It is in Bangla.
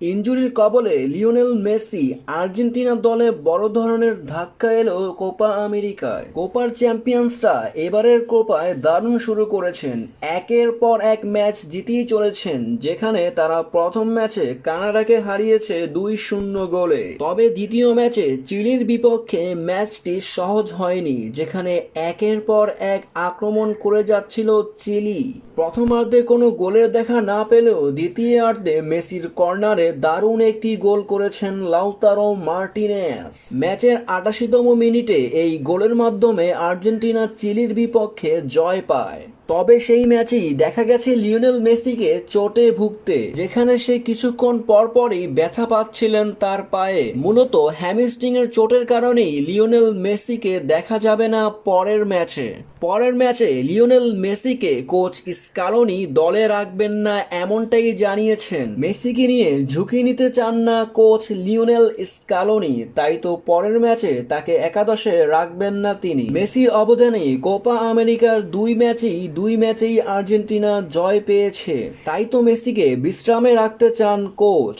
ইনজুরির কবলে লিওনেল মেসি। আর্জেন্টিনা দলে বড় ধরনের ধাক্কা এলো কোপা আমেরিকায়। কোপার চ্যাম্পিয়ন্সরা এবারের কোপায় দারুণ শুরু করেছেন, একের পর এক ম্যাচ জিতেই চলেছেন, যেখানে তারা প্রথম ম্যাচে কানাডাকে হারিয়েছে 2-0 গোলে। তবে দ্বিতীয় ম্যাচে চিলির বিপক্ষে ম্যাচটি সহজ হয়নি, যেখানে একের পর এক আক্রমণ করে যাচ্ছিল চিলি। প্রথমার্ধে কোনো গোলের দেখা না পেলেও দ্বিতীয়ার্ধে মেসির কর্নারে দারুণ একটি গোল করেছেন লাউতারো মার্টিনেজ। ম্যাচের ৮৮তম মিনিটে এই গোলের মাধ্যমে আর্জেন্টিনা চিলির বিপক্ষে জয় পায়। তবে সেই ম্যাচেই দেখা গেছে লিওনেল মেসিকে চোটে ভুগতে, যেখানে সে কিছুক্ষণ পরপরই ব্যথা পাচ্ছিলেন তার পায়ে। মূলত হ্যামস্ট্রিং এর চোটের কারণেই লিওনেল মেসিকে দেখা যাবে না পরের ম্যাচে লিওনেল মেসিকে কোচ স্কালোনি দলে রাখবেন না, এমনটাই জানিয়েছেন। মেসিকে নিয়ে ঝুঁকি নিতে চান না কোচ লিওনেল স্কালোনি, তাই তো পরের ম্যাচে তাকে একাদশে রাখবেন না তিনি। মেসির অবদানে কোপা আমেরিকার দুই ম্যাচেই আর্জেন্টিনা জয় পেয়েছে, তাই তো মেসিকে বিশ্রামে রাখতে চান কোচ।